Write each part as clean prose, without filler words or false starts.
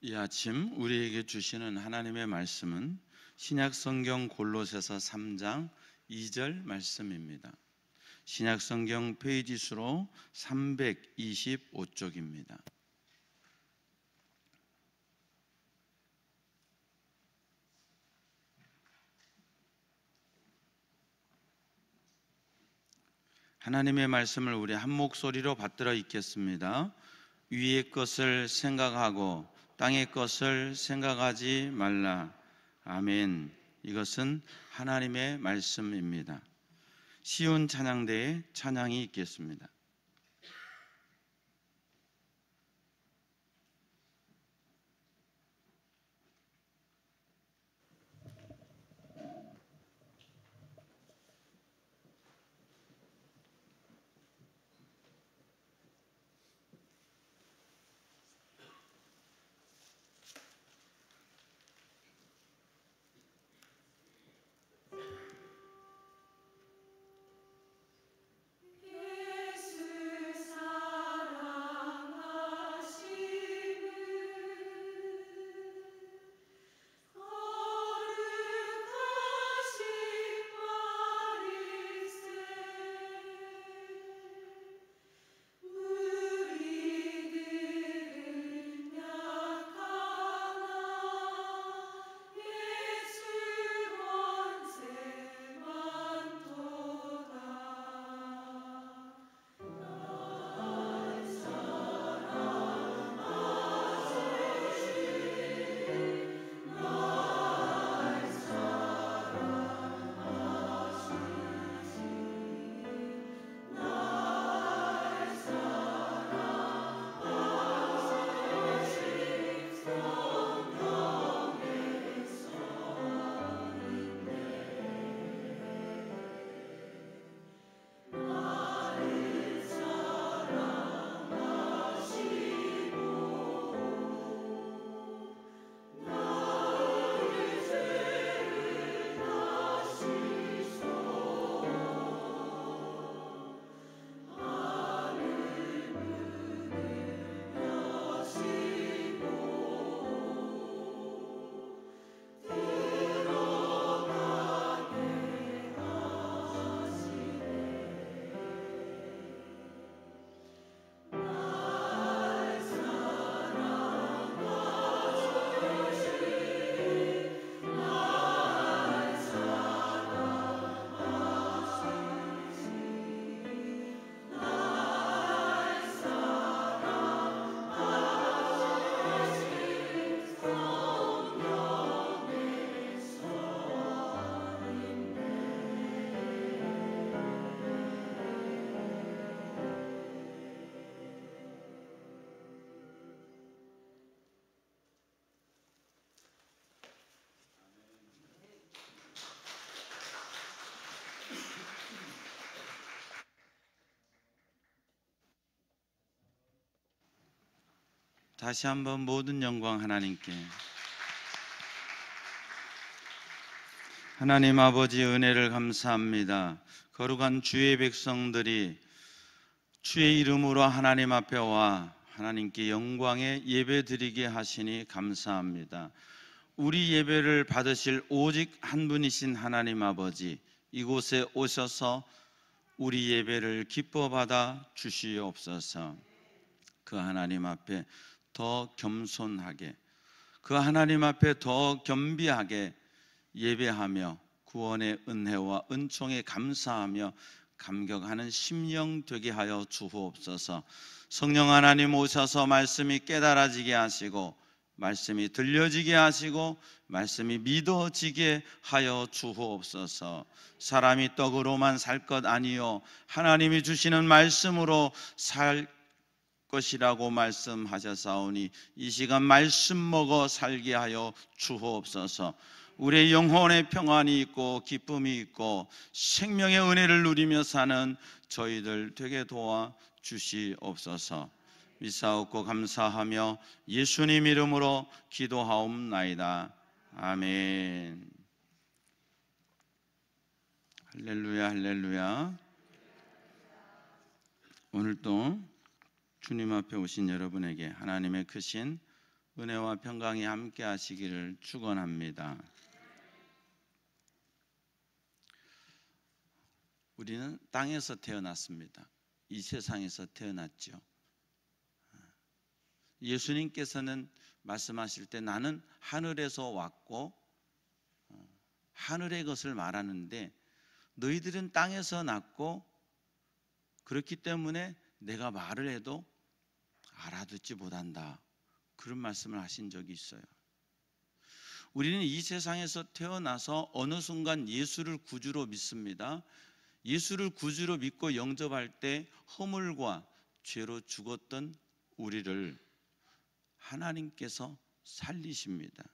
이 아침 우리에게 주시는 하나님의 말씀은 신약성경 골로새서 3장 2절 말씀입니다. 신약성경 페이지 수로 325쪽입니다. 하나님의 말씀을 우리 한 목소리로 받들어 읽겠습니다. 위의 것을 생각하고 땅의 것을 생각하지 말라. 아멘. 이것은 하나님의 말씀입니다. 시온 찬양대에 찬양이 있겠습니다. 다시 한번 모든 영광 하나님께. 하나님 아버지 은혜를 감사합니다. 거룩한 주의 백성들이 주의 이름으로 하나님 앞에 와 하나님께 영광의 예배 드리게 하시니 감사합니다. 우리 예배를 받으실 오직 한 분이신 하나님 아버지, 이곳에 오셔서 우리 예배를 기뻐 받아 주시옵소서. 그 하나님 앞에 더 겸손하게, 그 하나님 앞에 더 겸비하게 예배하며 구원의 은혜와 은총에 감사하며 감격하는 심령 되게 하여 주옵소서. 성령 하나님 오셔서 말씀이 깨달아지게 하시고 말씀이 들려지게 하시고 말씀이 믿어지게 하여 주옵소서. 사람이 떡으로만 살 것 아니요 하나님이 주시는 말씀으로 살 것이라고 말씀하셨사오니 이 시간 말씀 먹어 살게 하여 주옵소서. 우리의 영혼의 평안이 있고 기쁨이 있고 생명의 은혜를 누리며 사는 저희들 되게 도와 주시옵소서. 믿사옵고 감사하며 예수님 이름으로 기도하옵나이다. 아멘. 할렐루야, 할렐루야. 오늘도 주님 앞에 오신 여러분에게 하나님의 크신 은혜와 평강이 함께 하시기를 축원합니다. 우리는 땅에서 태어났습니다. 이 세상에서 태어났죠. 예수님께서는 말씀하실 때 나는 하늘에서 왔고 하늘의 것을 말하는데 너희들은 땅에서 났고 그렇기 때문에 내가 말을 해도 알아듣지 못한다. 그런 말씀을 하신 적이 있어요. 우리는 이 세상에서 태어나서 어느 순간 예수를 구주로 믿습니다. 예수를 구주로 믿고 영접할 때 허물과 죄로 죽었던 우리를 하나님께서 살리십니다.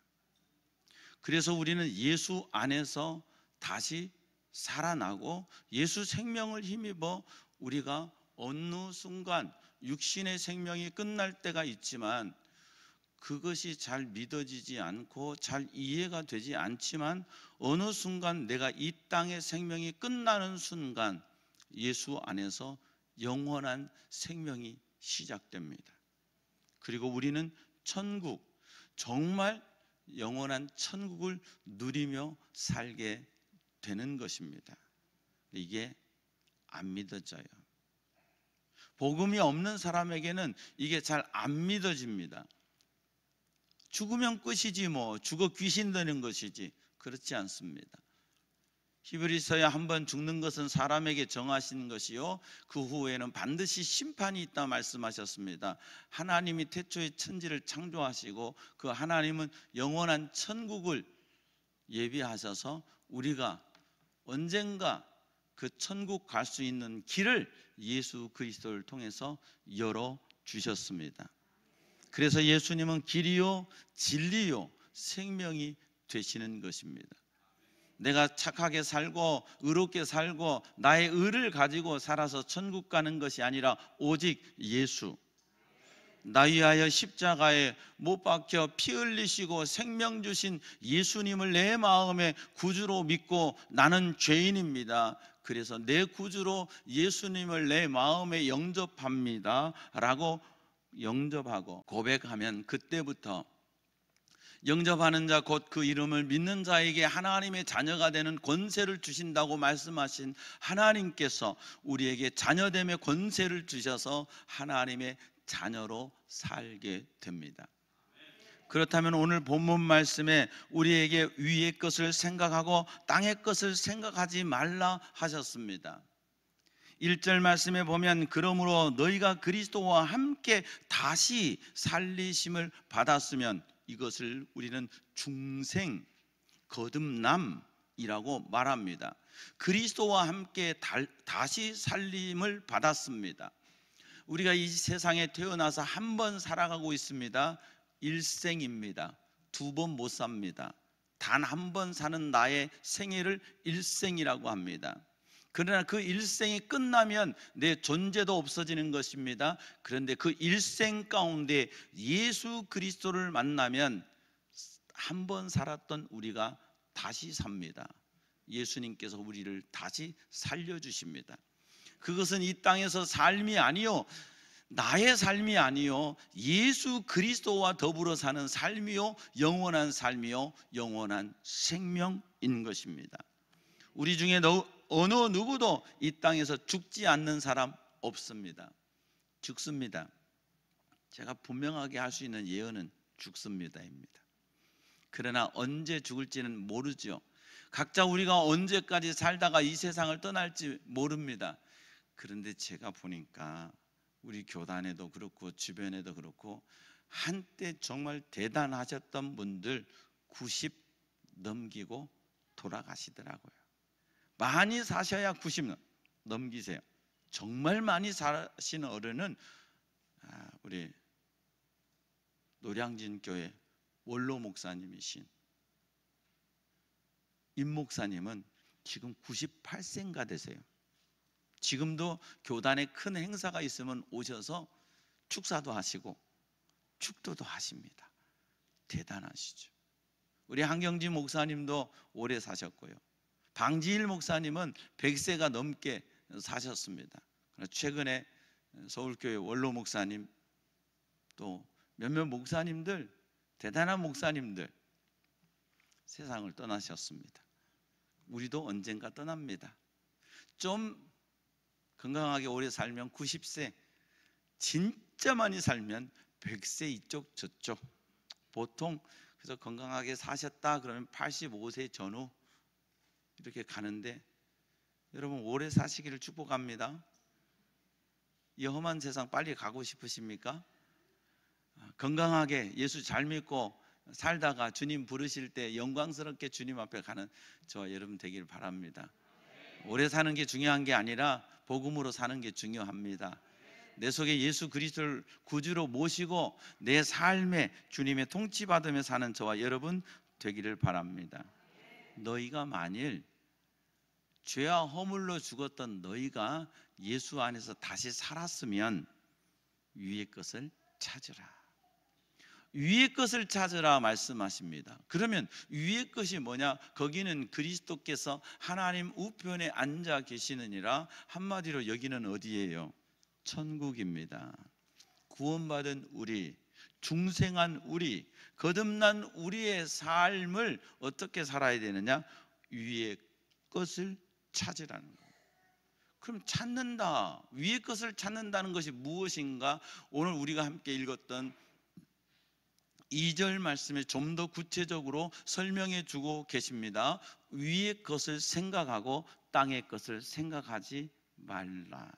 그래서 우리는 예수 안에서 다시 살아나고 예수 생명을 힘입어 우리가 어느 순간 육신의 생명이 끝날 때가 있지만 그것이 잘 믿어지지 않고 잘 이해가 되지 않지만 어느 순간 내가 이 땅의 생명이 끝나는 순간 예수 안에서 영원한 생명이 시작됩니다. 그리고 우리는 천국, 정말 영원한 천국을 누리며 살게 되는 것입니다. 이게 안 믿어져요. 복음이 없는 사람에게는 이게 잘 안 믿어집니다. 죽으면 끝이지 뭐, 죽어 귀신 되는 것이지. 그렇지 않습니다. 히브리서에 한번 죽는 것은 사람에게 정하신 것이요 그 후에는 반드시 심판이 있다 말씀하셨습니다. 하나님이 태초에 천지를 창조하시고 그 하나님은 영원한 천국을 예비하셔서 우리가 언젠가 그 천국 갈 수 있는 길을 예수 그리스도를 통해서 열어 주셨습니다. 그래서 예수님은 길이요 진리요 생명이 되시는 것입니다. 내가 착하게 살고 의롭게 살고 나의 의를 가지고 살아서 천국 가는 것이 아니라 오직 예수, 나 위하여 십자가에 못 박혀 피 흘리시고 생명 주신 예수님을 내 마음의 구주로 믿고 나는 죄인입니다. 그래서 내 구주로 예수님을 내 마음에 영접합니다 라고 영접하고 고백하면 그때부터 영접하는 자 곧 그 이름을 믿는 자에게 하나님의 자녀가 되는 권세를 주신다고 말씀하신 하나님께서 우리에게 자녀됨의 권세를 주셔서 하나님의 자녀로 살게 됩니다. 그렇다면 오늘 본문 말씀에 우리에게 위의 것을 생각하고 땅의 것을 생각하지 말라 하셨습니다. 1절 말씀에 보면 그러므로 너희가 그리스도와 함께 다시 살리심을 받았으면 이것을 우리는 중생, 거듭남이라고 말합니다. 그리스도와 함께 다시 살림을 받았습니다. 우리가 이 세상에 태어나서 한 번 살아가고 있습니다. 일생입니다. 두 번 못 삽니다. 단 한 번 사는 나의 생애를 일생이라고 합니다. 그러나 그 일생이 끝나면 내 존재도 없어지는 것입니다. 그런데 그 일생 가운데 예수 그리스도를 만나면 한 번 살았던 우리가 다시 삽니다. 예수님께서 우리를 다시 살려주십니다. 그것은 이 땅에서 삶이 아니요 나의 삶이 아니요 예수 그리스도와 더불어 사는 삶이요 영원한 삶이요 영원한 생명인 것입니다. 우리 중에 어느 누구도 이 땅에서 죽지 않는 사람 없습니다. 죽습니다. 제가 분명하게 할 수 있는 예언은 죽습니다입니다. 그러나 언제 죽을지는 모르죠. 각자 우리가 언제까지 살다가 이 세상을 떠날지 모릅니다. 그런데 제가 보니까 우리 교단에도 그렇고 주변에도 그렇고 한때 정말 대단하셨던 분들 90 넘기고 돌아가시더라고요. 많이 사셔야 90 넘기세요. 정말 많이 사신 어른은 우리 노량진 교회 원로 목사님이신 임 목사님은 지금 98세인가 되세요. 지금도 교단에 큰 행사가 있으면 오셔서 축사도 하시고 축도도 하십니다. 대단하시죠. 우리 한경진 목사님도 오래 사셨고요. 방지일 목사님은 100세가 넘게 사셨습니다. 최근에 서울교회 원로 목사님 또 몇몇 목사님들 대단한 목사님들 세상을 떠나셨습니다. 우리도 언젠가 떠납니다. 좀 건강하게 오래 살면 90세, 진짜 많이 살면 100세 이쪽 저쪽. 보통 그래서 건강하게 사셨다 그러면 85세 전후 이렇게 가는데, 여러분 오래 사시기를 축복합니다. 이 험한 세상 빨리 가고 싶으십니까? 건강하게 예수 잘 믿고 살다가 주님 부르실 때 영광스럽게 주님 앞에 가는 저와 여러분 되길 바랍니다. 오래 사는 게 중요한 게 아니라 복음으로 사는 게 중요합니다. 내 속에 예수 그리스도를 구주로 모시고 내 삶에 주님의 통치받으며 사는 저와 여러분 되기를 바랍니다. 너희가 만일 죄와 허물로 죽었던 너희가 예수 안에서 다시 살았으면 위의 것을 찾으라. 위의 것을 찾으라 말씀하십니다. 그러면 위의 것이 뭐냐? 거기는 그리스도께서 하나님 우편에 앉아 계시느니라. 한마디로 여기는 어디예요? 천국입니다. 구원받은 우리, 중생한 우리, 거듭난 우리의 삶을 어떻게 살아야 되느냐? 위의 것을 찾으라는 거예요. 그럼 찾는다, 위의 것을 찾는다는 것이 무엇인가? 오늘 우리가 함께 읽었던 2절 말씀에 좀 더 구체적으로 설명해 주고 계십니다. 위의 것을 생각하고 땅의 것을 생각하지 말라.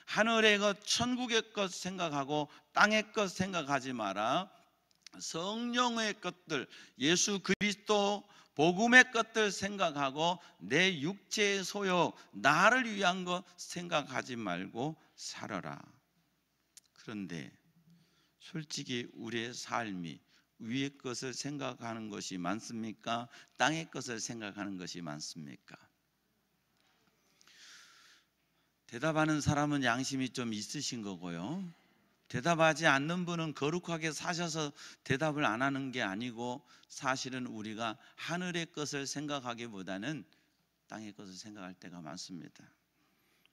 하늘의 것, 천국의 것 생각하고 땅의 것 생각하지 마라. 성령의 것들, 예수 그리스도 복음의 것들 생각하고 내 육체의 소욕, 나를 위한 것 생각하지 말고 살아라. 그런데 솔직히 우리의 삶이 위의 것을 생각하는 것이 많습니까? 땅의 것을 생각하는 것이 많습니까? 대답하는 사람은 양심이 좀 있으신 거고요. 대답하지 않는 분은 거룩하게 사셔서 대답을 안 하는 게 아니고, 사실은 우리가 하늘의 것을 생각하기보다는 땅의 것을 생각할 때가 많습니다.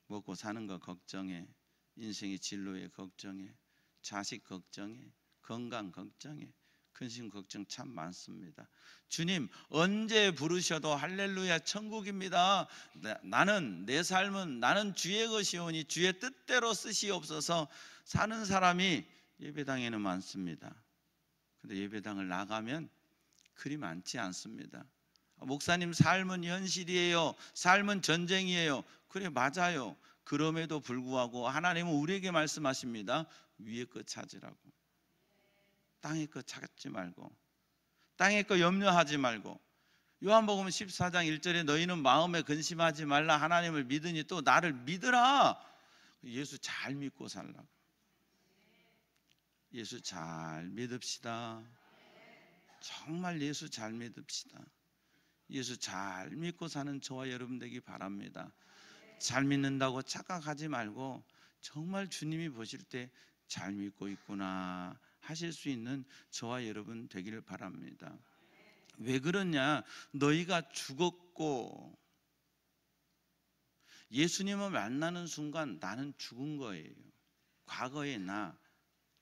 먹고 사는 거 걱정해, 인생의 진로에 걱정해, 자식 걱정해, 건강 걱정해, 근심 걱정 참 많습니다. 주님 언제 부르셔도 할렐루야 천국입니다. 나는 내 삶은 나는 주의 것이오니 주의 뜻대로 쓰시옵소서 사는 사람이 예배당에는 많습니다. 근데 예배당을 나가면 그리 많지 않습니다. 목사님 삶은 현실이에요, 삶은 전쟁이에요. 그래 맞아요. 그럼에도 불구하고 하나님은 우리에게 말씀하십니다. 위의 것 찾으라고. 땅의 것 찾지 말고, 땅의 것 염려하지 말고. 요한복음 14장 1절에 너희는 마음에 근심하지 말라, 하나님을 믿으니 또 나를 믿으라. 예수 잘 믿고 살라고. 예수 잘 믿읍시다. 정말 예수 잘 믿읍시다. 예수 잘 믿고 사는 저와 여러분 되기 바랍니다. 잘 믿는다고 착각하지 말고 정말 주님이 보실 때 잘 믿고 있구나 하실 수 있는 저와 여러분 되기를 바랍니다. 왜 그러냐? 너희가 죽었고, 예수님을 만나는 순간 나는 죽은 거예요. 과거의 나,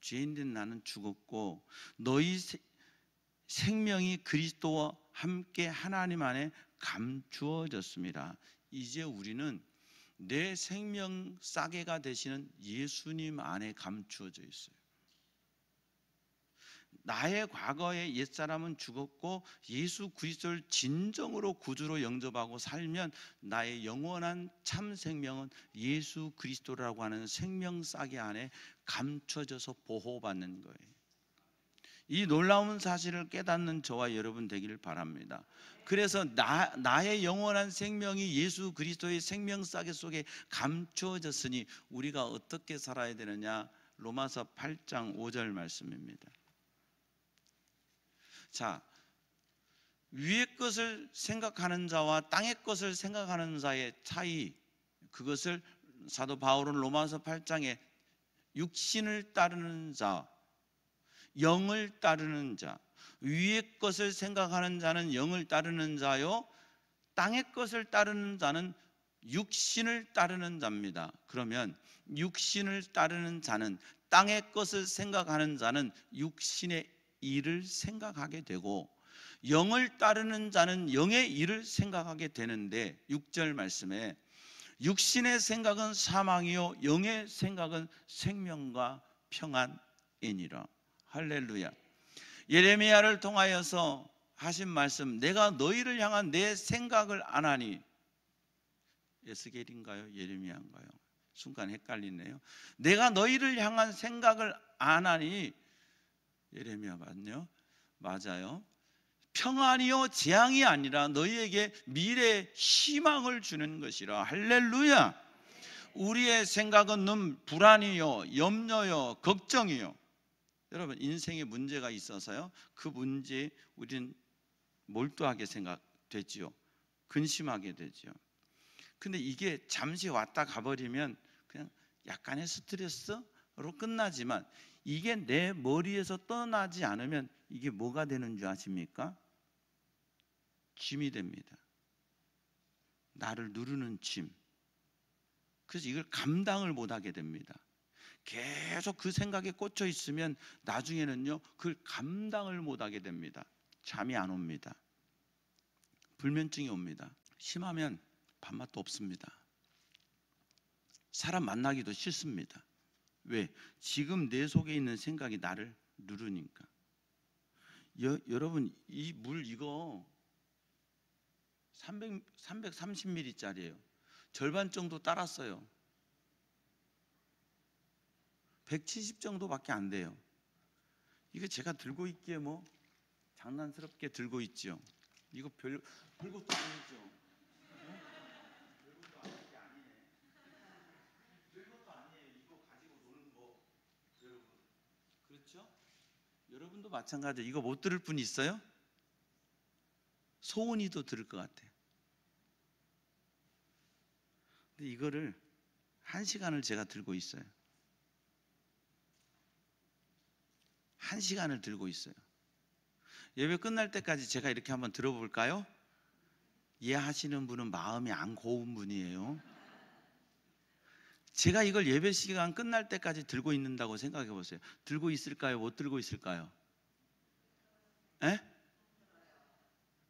죄인된 나는 죽었고, 너희 생명이 그리스도와 함께 하나님 안에 감추어졌습니다. 이제 우리는 내 생명 싸개가 되시는 예수님 안에 감추어져 있어요. 나의 과거의 옛사람은 죽었고 예수 그리스도를 진정으로 구주로 영접하고 살면 나의 영원한 참 생명은 예수 그리스도라고 하는 생명 싸개 안에 감춰져서 보호받는 거예요. 이 놀라운 사실을 깨닫는 저와 여러분 되기를 바랍니다. 그래서 나의 영원한 생명이 예수 그리스도의 생명 싸개 속에 감추어졌으니 우리가 어떻게 살아야 되느냐? 로마서 8장 5절 말씀입니다. 자, 위의 것을 생각하는 자와 땅의 것을 생각하는 자의 차이, 그것을 사도 바울은 로마서 8장에 육신을 따르는 자, 영을 따르는 자, 위의 것을 생각하는 자는 영을 따르는 자요, 땅의 것을 따르는 자는 육신을 따르는 자입니다. 그러면 육신을 따르는 자는, 땅의 것을 생각하는 자는 육신의 일을 생각하게 되고 영을 따르는 자는 영의 일을 생각하게 되는데 6절 말씀에 육신의 생각은 사망이요 영의 생각은 생명과 평안이니라. 할렐루야. 예레미야를 통하여서 하신 말씀, 내가 너희를 향한 내 생각을 안 하니, 에스겔인가요? 예레미야인가요? 순간 헷갈리네요. 내가 너희를 향한 생각을 안 하니, 예레미야 맞요? 맞아요. 평안이요 재앙이 아니라 너희에게 미래의 희망을 주는 것이라. 할렐루야. 우리의 생각은 불안이요 염려요 걱정이요. 여러분 인생에 문제가 있어서요 그 문제에 우리는 몰두하게 생각되지요. 근심하게 되죠. 근데 이게 잠시 왔다 가버리면 그냥 약간의 스트레스로 끝나지만 이게 내 머리에서 떠나지 않으면 이게 뭐가 되는 줄 아십니까? 짐이 됩니다. 나를 누르는 짐. 그래서 이걸 감당을 못하게 됩니다. 계속 그 생각에 꽂혀 있으면 나중에는요 그걸 감당을 못하게 됩니다. 잠이 안 옵니다. 불면증이 옵니다. 심하면 밥맛도 없습니다. 사람 만나기도 싫습니다. 왜? 지금 내 속에 있는 생각이 나를 누르니까. 여러분 이 물 이거 330ml짜리예요. 절반 정도 따랐어요. 170 정도밖에 안 돼요. 이거 제가 들고 있기에 뭐 장난스럽게 들고 있죠. 이거 별것도 아니죠. 별것도 아닌 게 아니네. 별것도 아니에요. 이거 가지고 노는 거. 여러분 그렇죠? 여러분도 마찬가지예요. 이거 못 들을 분 있어요? 소은이도 들을 것 같아요. 근데 이거를 1시간을 제가 들고 있어요. 1시간을 들고 있어요. 예배 끝날 때까지 제가 이렇게 한번 들어볼까요? 이해하시는 분은 마음이 안 고운 분이에요. 제가 이걸 예배 시간 끝날 때까지 들고 있는다고 생각해 보세요. 들고 있을까요? 못 들고 있을까요? 에?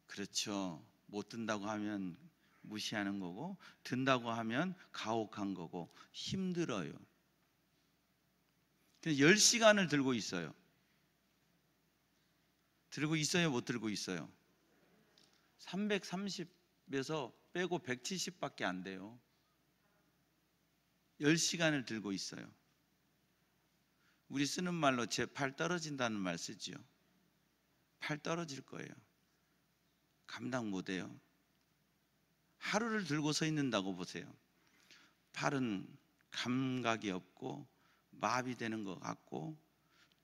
그렇죠. 못 든다고 하면 무시하는 거고 든다고 하면 가혹한 거고 힘들어요. 그래서 10시간을 들고 있어요. 들고 있어요? 못 들고 있어요? 330에서 빼고 170밖에 안 돼요. 10시간을 들고 있어요. 우리 쓰는 말로 제 팔 떨어진다는 말 쓰지요. 팔 떨어질 거예요. 감당 못해요. 하루를 들고 서 있는다고 보세요. 팔은 감각이 없고 마비되는 것 같고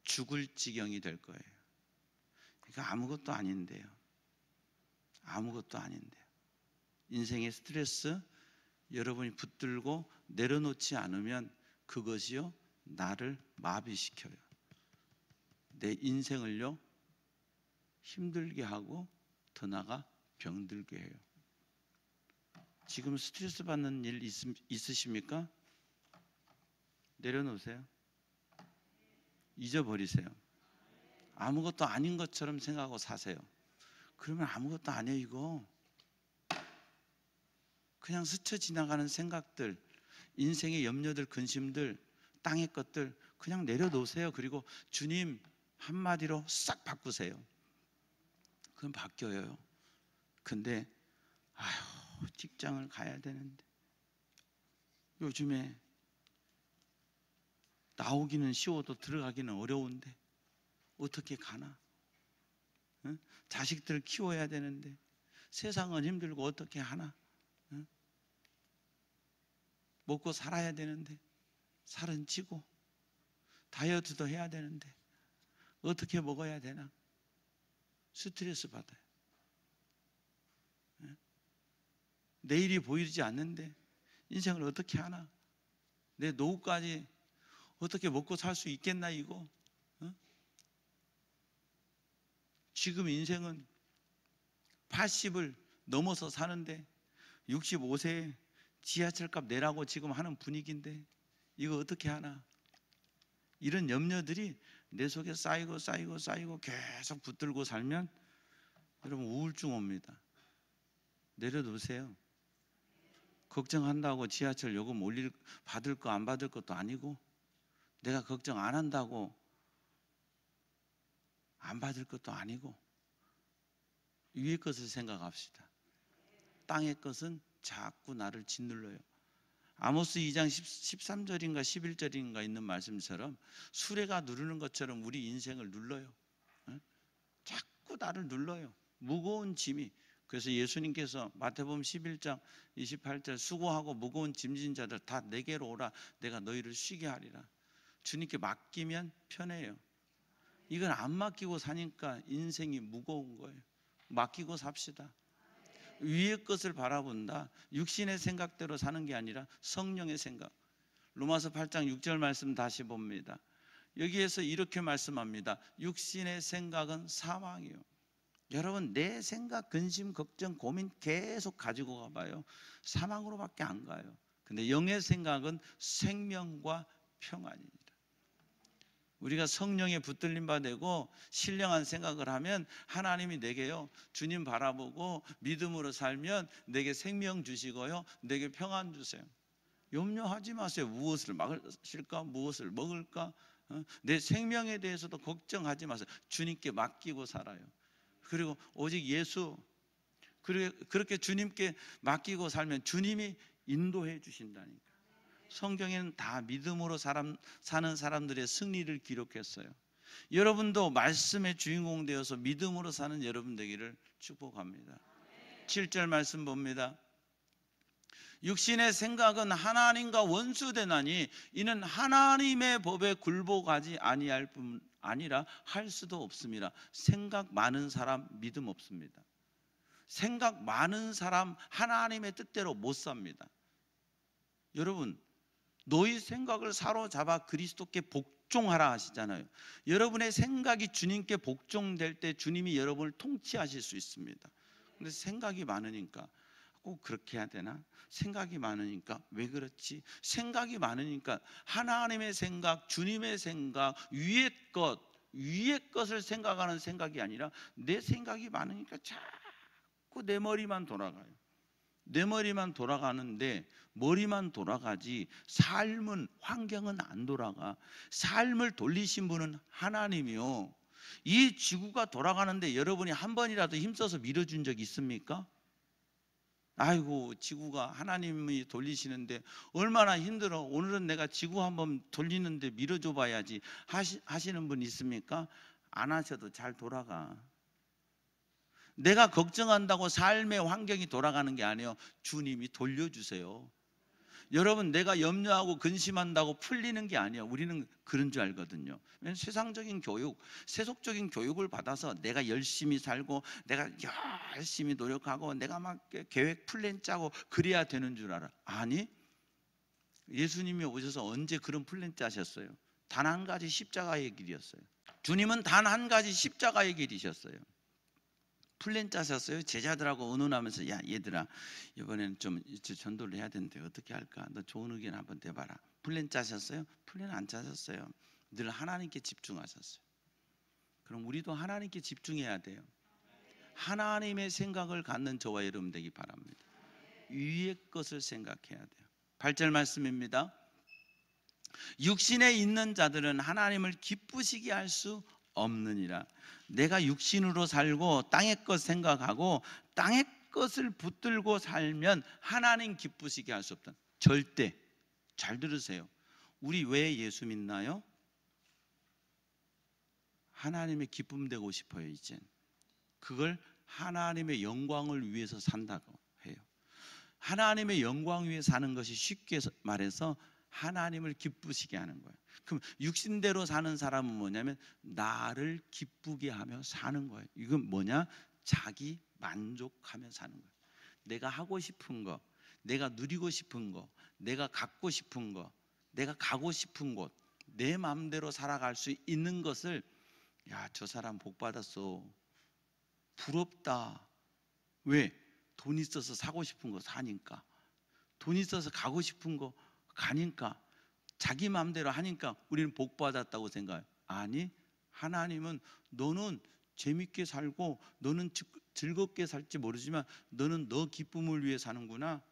죽을 지경이 될 거예요. 이거 아무것도 아닌데요. 아무것도 아닌데요. 인생의 스트레스 여러분이 붙들고 내려놓지 않으면 그것이요 나를 마비시켜요. 내 인생을요 힘들게 하고 더 나아가 병들게 해요. 지금 스트레스 받는 일 있으십니까? 내려놓으세요. 잊어버리세요. 아무것도 아닌 것처럼 생각하고 사세요. 그러면 아무것도 아니에요. 이거 그냥 스쳐 지나가는 생각들, 인생의 염려들, 근심들, 땅의 것들 그냥 내려놓으세요. 그리고 주님 한마디로 싹 바꾸세요. 그럼 바뀌어요. 근데 아휴 직장을 가야 되는데 요즘에 나오기는 쉬워도 들어가기는 어려운데 어떻게 가나? 응? 자식들 키워야 되는데 세상은 힘들고 어떻게 하나? 응? 먹고 살아야 되는데 살은 찌고 다이어트도 해야 되는데 어떻게 먹어야 되나? 스트레스 받아요. 응? 내일이 보이지 않는데 인생을 어떻게 하나? 내 노후까지 어떻게 먹고 살 수 있겠나 이거? 응? 지금 인생은 80을 넘어서 사는데 65세에 지하철값 내라고 지금 하는 분위기인데 이거 어떻게 하나? 이런 염려들이 내 속에 쌓이고 계속 붙들고 살면 여러분 우울증 옵니다. 내려놓으세요. 걱정한다고 지하철 요금 받을 거 안 받을 것도 아니고, 내가 걱정 안 한다고 안 받을 것도 아니고, 위의 것을 생각합시다. 땅의 것은 자꾸 나를 짓눌러요. 아모스 2장 13절인가 11절인가 있는 말씀처럼 수레가 누르는 것처럼 우리 인생을 눌러요. 자꾸 나를 눌러요. 무거운 짐이. 그래서 예수님께서 마태복음 11장 28절 수고하고 무거운 짐진 자들 다 내게로 오라. 내가 너희를 쉬게 하리라. 주님께 맡기면 편해요. 이건 안 맡기고 사니까 인생이 무거운 거예요. 맡기고 삽시다. 위의 것을 바라본다. 육신의 생각대로 사는 게 아니라 성령의 생각. 로마서 8장 6절 말씀 다시 봅니다. 여기에서 이렇게 말씀합니다. 육신의 생각은 사망이요. 여러분, 내 생각, 근심, 걱정, 고민 계속 가지고 가봐요. 사망으로밖에 안 가요. 근데 영의 생각은 생명과 평안입니다. 우리가 성령에 붙들림 바 되고 신령한 생각을 하면 하나님이 내게요, 주님 바라보고 믿음으로 살면 내게 생명 주시고요, 내게 평안 주세요. 염려하지 마세요. 무엇을 마실까? 무엇을 먹을까? 내 생명에 대해서도 걱정하지 마세요. 주님께 맡기고 살아요. 그리고 오직 예수, 그렇게 주님께 맡기고 살면 주님이 인도해 주신다니까. 성경에는 다 믿음으로 사는 사람들의 승리를 기록했어요. 여러분도 말씀의 주인공 되어서 믿음으로 사는 여러분 되기를 축복합니다. 7절 말씀 봅니다. 육신의 생각은 하나님과 원수되나니 이는 하나님의 법에 굴복하지 아니할 뿐 아니라 할 수도 없습니다. 생각 많은 사람 믿음 없습니다. 생각 많은 사람 하나님의 뜻대로 못 삽니다. 여러분, 너희 생각을 사로잡아 그리스도께 복종하라 하시잖아요. 여러분의 생각이 주님께 복종될 때 주님이 여러분을 통치하실 수 있습니다. 근데 생각이 많으니까 꼭 그렇게 해야 되나? 생각이 많으니까 왜 그렇지? 생각이 많으니까 하나님의 생각, 주님의 생각, 위의 것을 생각하는 생각이 아니라 내 생각이 많으니까 자꾸 내 머리만 돌아가요. 내 머리만 돌아가는데 머리만 돌아가지 삶은, 환경은 안 돌아가. 삶을 돌리신 분은 하나님이요. 이 지구가 돌아가는데 여러분이 한 번이라도 힘써서 밀어준 적 있습니까? 아이고, 지구가 하나님이 돌리시는데 얼마나 힘들어. 오늘은 내가 지구 한번 돌리는데 밀어줘 봐야지 하시는 분 있습니까? 안 하셔도 잘 돌아가. 내가 걱정한다고 삶의 환경이 돌아가는 게 아니에요. 주님이 돌려주세요. 여러분, 내가 염려하고 근심한다고 풀리는 게 아니에요. 우리는 그런 줄 알거든요. 세상적인 교육, 세속적인 교육을 받아서 내가 열심히 살고 내가 열심히 노력하고 내가 막 계획 플랜 짜고 그래야 되는 줄 알아. 아니, 예수님이 오셔서 언제 그런 플랜 짜셨어요? 단 한 가지 십자가의 길이었어요. 주님은 단 한 가지 십자가의 길이셨어요. 플랜 짜셨어요? 제자들하고 의논하면서, 야 얘들아, 이번에는 좀 전도를 해야 되는데 어떻게 할까? 너 좋은 의견 한번 내봐라. 플랜 짜셨어요? 플랜 안 짜셨어요. 늘 하나님께 집중하셨어요. 그럼 우리도 하나님께 집중해야 돼요. 하나님의 생각을 갖는 저와 여러분 되기 바랍니다. 위의 것을 생각해야 돼요. 8절 말씀입니다. 육신에 있는 자들은 하나님을 기쁘시게 할 수 없느니라. 내가 육신으로 살고 땅의 것 생각하고 땅의 것을 붙들고 살면 하나님 기쁘시게 할 수 없다. 절대. 잘 들으세요. 우리 왜 예수 믿나요? 하나님의 기쁨 되고 싶어요. 이젠 그걸 하나님의 영광을 위해서 산다고 해요. 하나님의 영광 위에 사는 것이 쉽게 말해서 하나님을 기쁘시게 하는 거예요. 그럼 육신대로 사는 사람은 뭐냐면 나를 기쁘게 하며 사는 거예요. 이건 뭐냐? 자기 만족하며 사는 거예요. 내가 하고 싶은 거, 내가 누리고 싶은 거, 내가 갖고 싶은 거, 내가 가고 싶은 곳, 내 마음대로 살아갈 수 있는 것을, 야, 저 사람 복 받았어, 부럽다. 왜? 돈 있어서 사고 싶은 거 사니까, 돈 있어서 가고 싶은 거 가니까. 자기 마음대로 하니까 우리는 복 받았다고 생각해요. 아니, 하나님은 너는 재밌게 살고 너는 즐겁게 살지 모르지만 너는 너 기쁨을 위해 사는구나.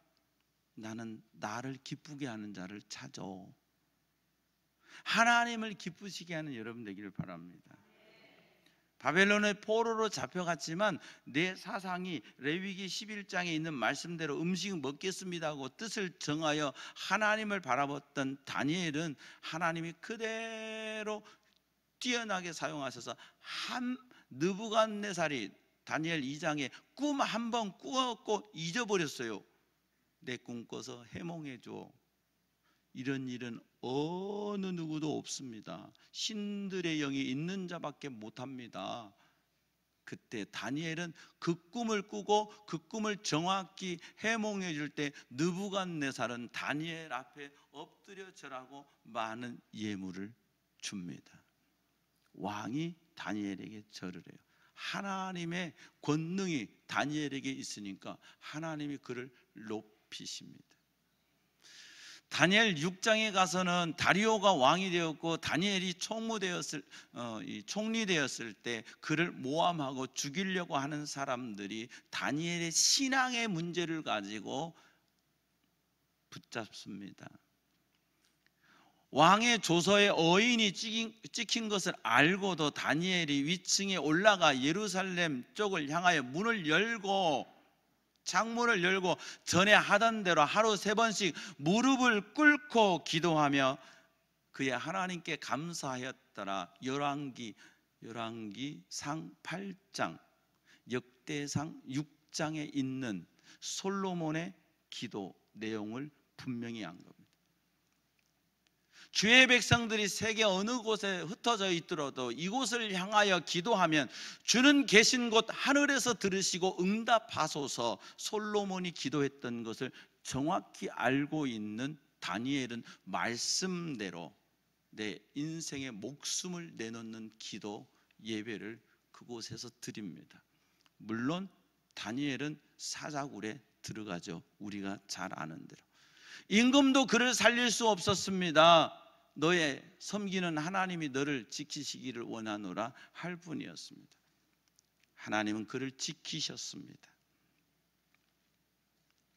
나는 나를 기쁘게 하는 자를 찾아. 하나님을 기쁘시게 하는 여러분 되기를 바랍니다. 바벨론의 포로로 잡혀갔지만 내 사상이 레위기 11장에 있는 말씀대로 음식 먹겠습니다 하고 뜻을 정하여 하나님을 바라봤던 다니엘은 하나님이 그대로 뛰어나게 사용하셔서 느부갓네살이 다니엘 2장에 꿈 한 번 꾸었고 잊어버렸어요. 내 꿈 꿔서 해몽해 줘. 이런 일은 어느 누구도 없습니다. 신들의 영이 있는 자밖에 못합니다. 그때 다니엘은 그 꿈을 꾸고 그 꿈을 정확히 해몽해 줄 때 느부갓네살은 다니엘 앞에 엎드려 절하고 많은 예물을 줍니다. 왕이 다니엘에게 절을 해요. 하나님의 권능이 다니엘에게 있으니까 하나님이 그를 높이십니다. 다니엘 6장에 가서는 다리오가 왕이 되었고 다니엘이 총리 되었을 때 그를 모함하고 죽이려고 하는 사람들이 다니엘의 신앙의 문제를 가지고 붙잡습니다. 왕의 조서에 어인이 찍힌 것을 알고도 다니엘이 위층에 올라가 예루살렘 쪽을 향하여 문을 열고 창문을 열고 전에 하던 대로 하루 3번씩 무릎을 꿇고 기도하며 그의 하나님께 감사하였더라. 열왕기상 8장, 역대상 6장에 있는 솔로몬의 기도 내용을 분명히 한 겁니다. 주의 백성들이 세계 어느 곳에 흩어져 있더라도 이곳을 향하여 기도하면 주는 계신 곳 하늘에서 들으시고 응답하소서. 솔로몬이 기도했던 것을 정확히 알고 있는 다니엘은 말씀대로 내 인생의 목숨을 내놓는 기도 예배를 그곳에서 드립니다. 물론 다니엘은 사자굴에 들어가죠. 우리가 잘 아는 대로. 임금도 그를 살릴 수 없었습니다. 너의 섬기는 하나님이 너를 지키시기를 원하노라 할 뿐이었습니다. 하나님은 그를 지키셨습니다.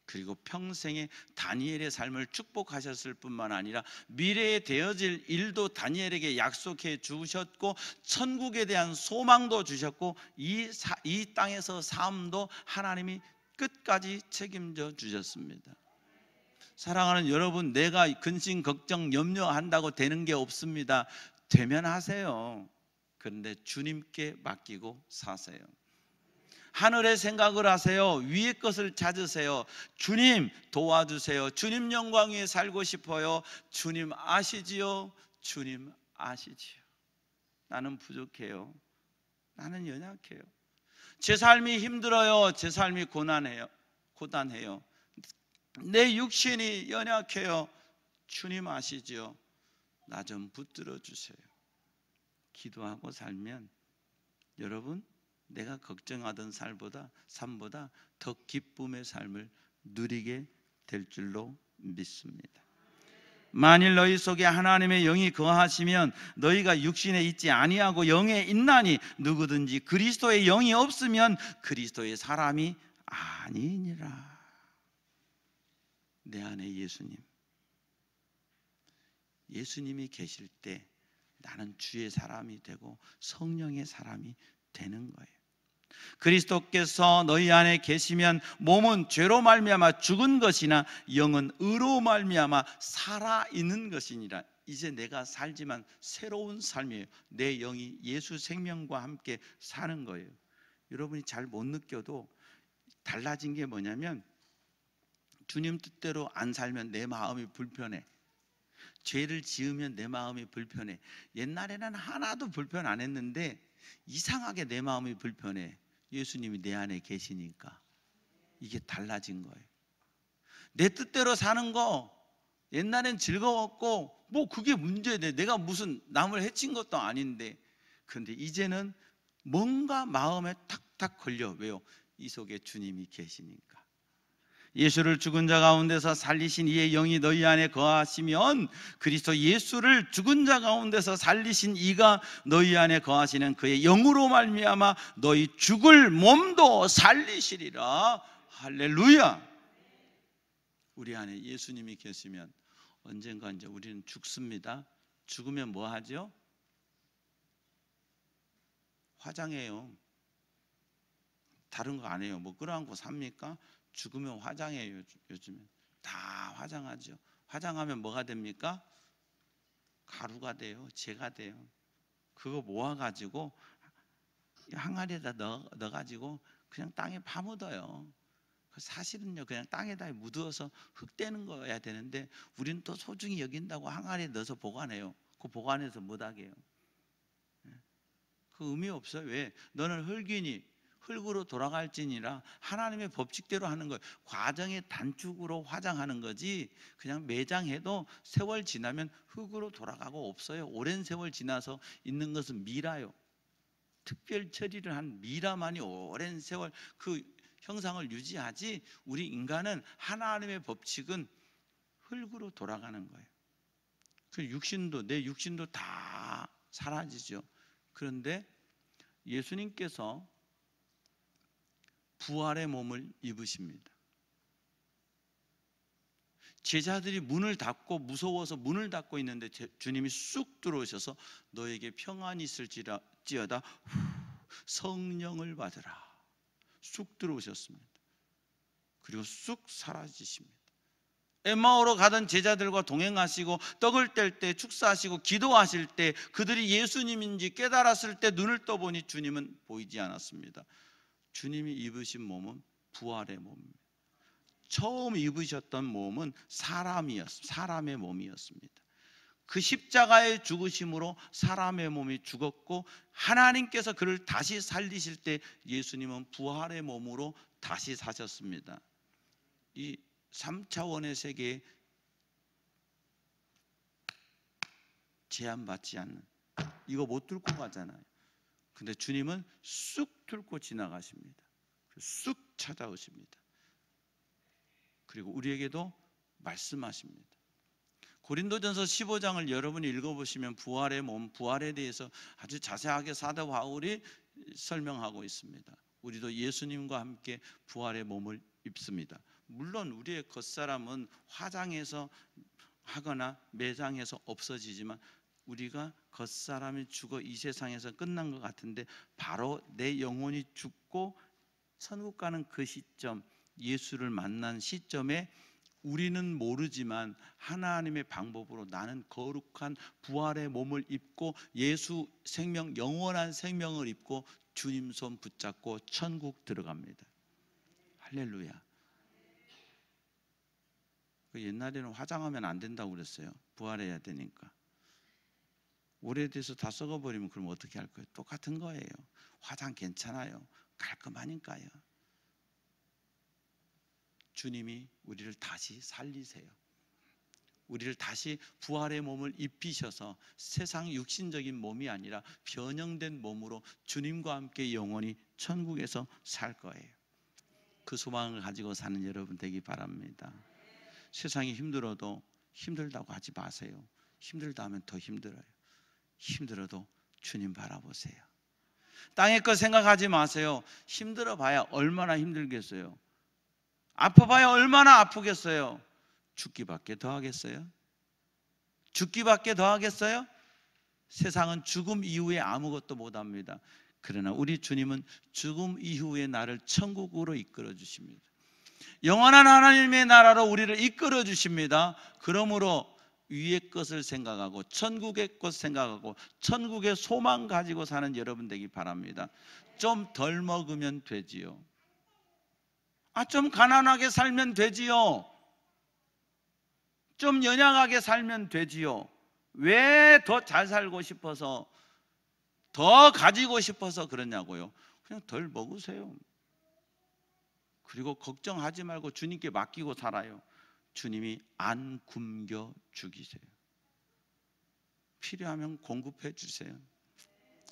그리고 평생에 다니엘의 삶을 축복하셨을 뿐만 아니라 미래에 되어질 일도 다니엘에게 약속해 주셨고 천국에 대한 소망도 주셨고 이 땅에서 삶도 하나님이 끝까지 책임져 주셨습니다. 사랑하는 여러분, 내가 근심 걱정 염려한다고 되는 게 없습니다. 되면 하세요. 그런데 주님께 맡기고 사세요. 하늘의 생각을 하세요. 위의 것을 찾으세요. 주님 도와주세요. 주님 영광 위에 살고 싶어요. 주님 아시지요? 주님 아시지요? 나는 부족해요. 나는 연약해요. 제 삶이 힘들어요. 제 삶이 고단해요. 내 육신이 연약해요. 주님 아시지요? 나 좀 붙들어 주세요. 기도하고 살면 여러분, 내가 걱정하던 삶보다 더 기쁨의 삶을 누리게 될 줄로 믿습니다. 만일 너희 속에 하나님의 영이 거하시면 너희가 육신에 있지 아니하고 영에 있나니 누구든지 그리스도의 영이 없으면 그리스도의 사람이 아니니라. 내 안에 예수님이 계실 때 나는 주의 사람이 되고 성령의 사람이 되는 거예요. 그리스도께서 너희 안에 계시면 몸은 죄로 말미암아 죽은 것이나 영은 의로 말미암아 살아있는 것이니라. 이제 내가 살지만 새로운 삶이에요. 내 영이 예수 생명과 함께 사는 거예요. 여러분이 잘 못 느껴도 달라진 게 뭐냐면 주님 뜻대로 안 살면 내 마음이 불편해. 죄를 지으면 내 마음이 불편해. 옛날에는 하나도 불편 안 했는데 이상하게 내 마음이 불편해. 예수님이 내 안에 계시니까 이게 달라진 거예요. 내 뜻대로 사는 거 옛날엔 즐거웠고 뭐 그게 문제돼. 내가 무슨 남을 해친 것도 아닌데. 그런데 이제는 뭔가 마음에 탁탁 걸려. 왜요? 이 속에 주님이 계시니까. 예수를 죽은 자 가운데서 살리신 이의 영이 너희 안에 거하시면 그리스도 예수를 죽은 자 가운데서 살리신 이가 너희 안에 거하시는 그의 영으로 말미암아 너희 죽을 몸도 살리시리라. 할렐루야. 우리 안에 예수님이 계시면 언젠가 이제 우리는 죽습니다. 죽으면 뭐 하죠? 화장해요. 다른 거 안 해요. 뭐 끌어안고 삽니까? 죽으면 화장해요. 요즘에 다 화장하죠. 화장하면 뭐가 됩니까? 가루가 돼요. 재가 돼요. 그거 모아가지고 항아리에다 넣어가지고 그냥 땅에 파묻어요. 사실은요, 그냥 땅에다 묻어서 흙 되는 거야 되는데 우리는 또 소중히 여긴다고 항아리에 넣어서 보관해요. 그 보관해서 못하게 해요. 그 의미 없어요. 왜? 너는 흙이니 흙으로 돌아갈지니라. 하나님의 법칙대로 하는 거예요. 과정의 단축으로 화장하는 거지 그냥 매장해도 세월 지나면 흙으로 돌아가고 없어요. 오랜 세월 지나서 있는 것은 미라요. 특별 처리를 한 미라만이 오랜 세월 그 형상을 유지하지, 우리 인간은 하나님의 법칙은 흙으로 돌아가는 거예요. 그 육신도, 내 육신도 다 사라지죠. 그런데 예수님께서 부활의 몸을 입으십니다. 제자들이 문을 닫고 무서워서 문을 닫고 있는데 주님이 쑥 들어오셔서 너에게 평안이 있을지어다 성령을 받으라. 쑥 들어오셨습니다. 그리고 쑥 사라지십니다. 엠마오로 가던 제자들과 동행하시고 떡을 뗄 때 축사하시고 기도하실 때 그들이 예수님인지 깨달았을 때 눈을 떠보니 주님은 보이지 않았습니다. 주님이 입으신 몸은 부활의 몸입니다. 처음 입으셨던 몸은 사람의 몸이었습니다. 그 십자가의 죽으심으로 사람의 몸이 죽었고 하나님께서 그를 다시 살리실 때 예수님은 부활의 몸으로 다시 사셨습니다. 이 3차원의 세계에 제한받지 않는, 이거 못 뚫고 가잖아요. 근데 주님은 쑥 뚫고 지나가십니다. 쑥 찾아오십니다. 그리고 우리에게도 말씀하십니다. 고린도전서 15장을 여러분이 읽어보시면 부활의 몸, 부활에 대해서 아주 자세하게 사도 바울이 설명하고 있습니다. 우리도 예수님과 함께 부활의 몸을 입습니다. 물론 우리의 겉사람은 화장해서 하거나 매장해서 없어지지만 우리가 겉사람이 죽어 이 세상에서 끝난 것 같은데 바로 내 영혼이 죽고 천국 가는 그 시점, 예수를 만난 시점에 우리는 모르지만 하나님의 방법으로 나는 거룩한 부활의 몸을 입고 예수 생명, 영원한 생명을 입고 주님 손 붙잡고 천국 들어갑니다. 할렐루야. 옛날에는 화장하면 안 된다고 그랬어요. 부활해야 되니까. 오래돼서 다 썩어버리면 그럼 어떻게 할 거예요? 똑같은 거예요. 화장 괜찮아요. 깔끔하니까요. 주님이 우리를 다시 살리세요. 우리를 다시 부활의 몸을 입히셔서 세상 육신적인 몸이 아니라 변형된 몸으로 주님과 함께 영원히 천국에서 살 거예요. 그 소망을 가지고 사는 여러분 되기 바랍니다. 세상이 힘들어도 힘들다고 하지 마세요. 힘들다 하면 더 힘들어요. 힘들어도 주님 바라보세요. 땅의 것 생각하지 마세요. 힘들어 봐야 얼마나 힘들겠어요. 아파봐야 얼마나 아프겠어요. 죽기밖에 더 하겠어요? 죽기밖에 더 하겠어요? 세상은 죽음 이후에 아무것도 못합니다. 그러나 우리 주님은 죽음 이후의 나를 천국으로 이끌어 주십니다. 영원한 하나님의 나라로 우리를 이끌어 주십니다. 그러므로 위의 것을 생각하고 천국의 것 생각하고 천국의 소망 가지고 사는 여러분 되기 바랍니다. 좀 덜 먹으면 되지요. 좀 가난하게 살면 되지요. 좀 연약하게 살면 되지요. 왜 더 잘 살고 싶어서, 더 가지고 싶어서 그러냐고요. 그냥 덜 먹으세요. 그리고 걱정하지 말고 주님께 맡기고 살아요. 주님이 안 굶겨 죽이세요. 필요하면 공급해 주세요.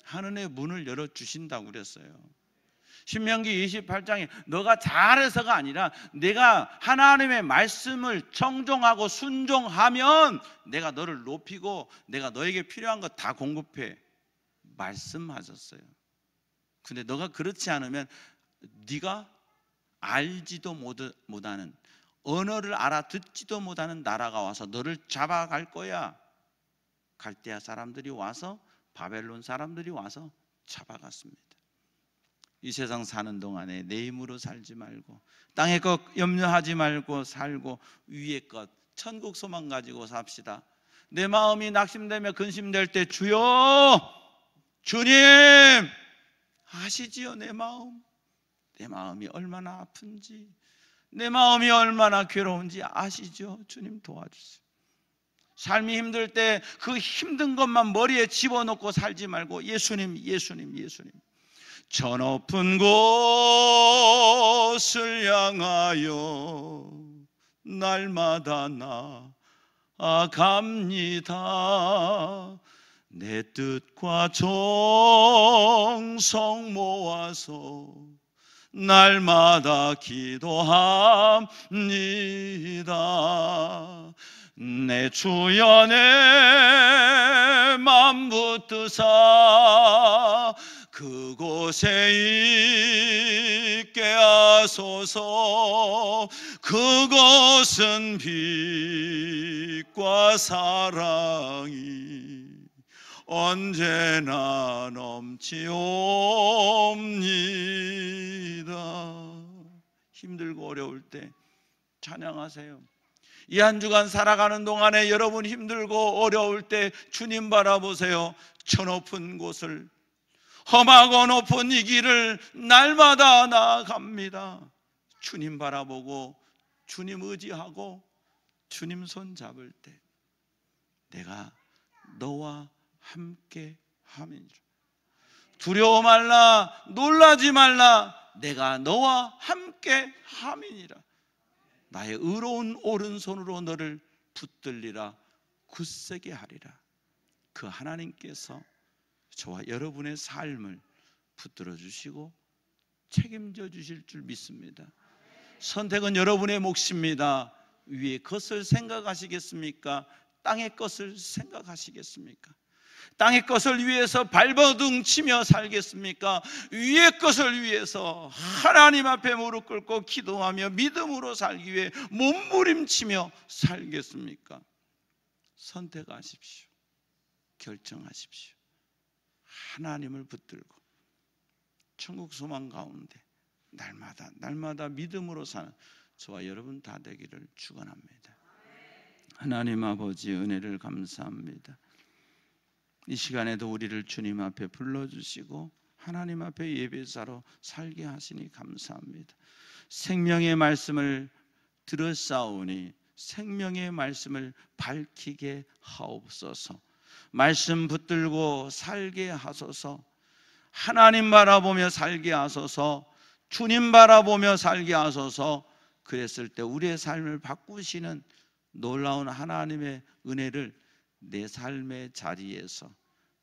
하늘의 문을 열어주신다고 그랬어요. 신명기 28장에 너가 잘해서가 아니라 내가 하나님의 말씀을 청종하고 순종하면 내가 너를 높이고 내가 너에게 필요한 것 다 공급해 말씀하셨어요. 근데 너가 그렇지 않으면 네가 알지도 못하는, 언어를 알아듣지도 못하는 나라가 와서 너를 잡아갈 거야. 갈대아 사람들이 와서, 바벨론 사람들이 와서 잡아갔습니다. 이 세상 사는 동안에 내 힘으로 살지 말고 땅의 것 염려하지 말고 살고 위의 것 천국 소망 가지고 삽시다. 내 마음이 낙심되며 근심될 때 주여, 주님 아시지요? 내 마음이 얼마나 아픈지, 내 마음이 얼마나 괴로운지 아시죠? 주님 도와주세요. 삶이 힘들 때 그 힘든 것만 머리에 집어넣고 살지 말고 예수님, 예수님, 예수님. 저 높은 곳을 향하여 날마다 나아갑니다. 내 뜻과 정성 모아서 날마다 기도합니다. 내 주여 내 맘 붙드사 그곳에 있게 하소서. 그곳은 빛과 사랑이 언제나 넘치옵니다. 힘들고 어려울 때 찬양하세요. 이 한 주간 살아가는 동안에 여러분 힘들고 어려울 때 주님 바라보세요. 저 높은 곳을, 험하고 높은 이 길을 날마다 나아갑니다. 주님 바라보고 주님 의지하고 주님 손 잡을 때 내가 너와 함께 함이니라. 두려워 말라, 놀라지 말라, 내가 너와 함께 함이니라. 나의 의로운 오른손으로 너를 붙들리라, 굳세게 하리라. 그 하나님께서 저와 여러분의 삶을 붙들어 주시고 책임져 주실 줄 믿습니다. 선택은 여러분의 몫입니다. 위의 것을 생각하시겠습니까? 땅의 것을 생각하시겠습니까? 땅의 것을 위해서 발버둥 치며 살겠습니까? 위의 것을 위해서 하나님 앞에 무릎 꿇고 기도하며 믿음으로 살기 위해 몸부림치며 살겠습니까? 선택하십시오. 결정하십시오. 하나님을 붙들고 천국 소망 가운데 날마다 믿음으로 사는 저와 여러분 다 되기를 축원합니다. 하나님 아버지 은혜를 감사합니다. 이 시간에도 우리를 주님 앞에 불러주시고 하나님 앞에 예배자로 살게 하시니 감사합니다. 생명의 말씀을 들었사오니 생명의 말씀을 밝히게 하옵소서. 말씀 붙들고 살게 하소서. 하나님 바라보며 살게 하소서. 주님 바라보며 살게 하소서. 그랬을 때 우리의 삶을 바꾸시는 놀라운 하나님의 은혜를 내 삶의 자리에서,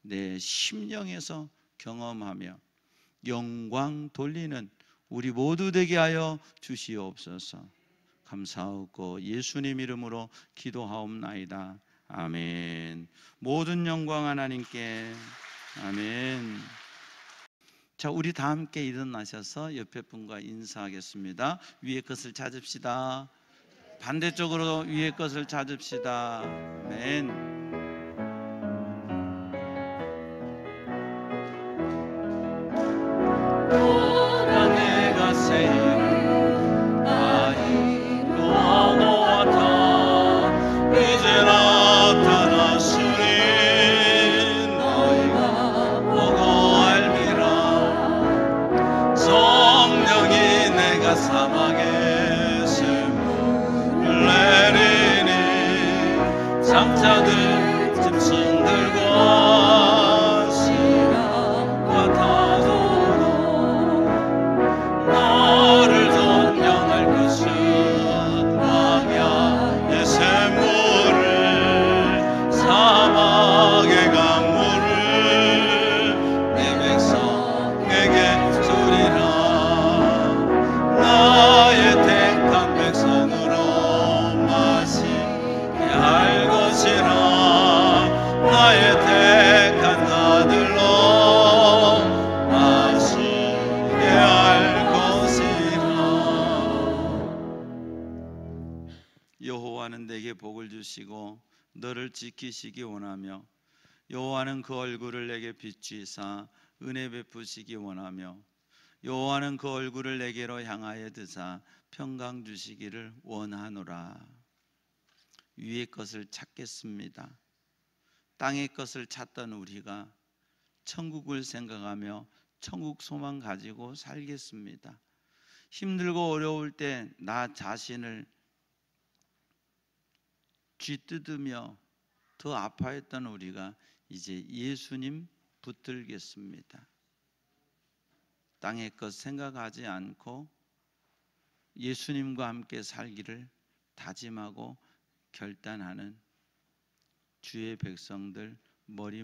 내 심령에서 경험하며 영광 돌리는 우리 모두 되게 하여 주시옵소서. 감사하고 예수님 이름으로 기도하옵나이다. 아멘. 모든 영광 하나님께. 아멘. 자, 우리 다 함께 일어나셔서 옆에 분과 인사하겠습니다. 위의 것을 찾읍시다. 반대쪽으로 위의 것을 찾읍시다. 아멘. 너가 내가 세이를 아이로 놓았다. 이제 나타나시니 너희가 보고 알미라. 성령이 내가 사막에 샘물을 내리니 장자들 짐승 들고 내 백성에게 주리라. 여호와는 내게 복을 주시고 너를 지키시기 원하며 여호와는 그 얼굴을 내게 비추사 은혜 베푸시기 원하며 여호와는 그 얼굴을 내게로 향하여 드사 평강 주시기를 원하노라. 위의 것을 찾겠습니다. 땅의 것을 찾던 우리가 천국을 생각하며 천국 소망 가지고 살겠습니다. 힘들고 어려울 때 나 자신을 쥐뜯으며 더 아파했던 우리가 이제 예수님 붙들겠습니다. 땅의 것 생각하지 않고 예수님과 함께 살기를 다짐하고 결단하는 주의 백성들 머리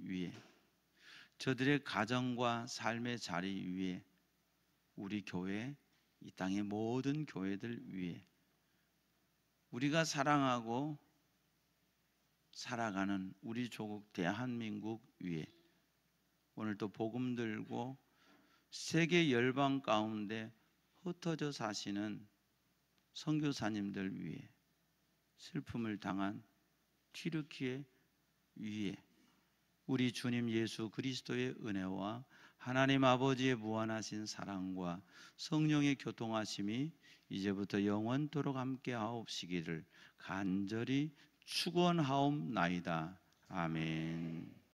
위에, 저들의 가정과 삶의 자리 위에, 우리 교회, 이 땅의 모든 교회들 위에, 우리가 사랑하고 살아가는 우리 조국 대한민국 위에, 오늘도 복음 들고 세계 열방 가운데 흩어져 사시는 선교사님들 위에, 슬픔을 당한 튀르키예 위에, 우리 주님 예수 그리스도의 은혜와 하나님 아버지의 무한하신 사랑과 성령의 교통하심이 이제부터 영원토록 함께 하옵시기를 간절히 축원하옵나이다. 아멘.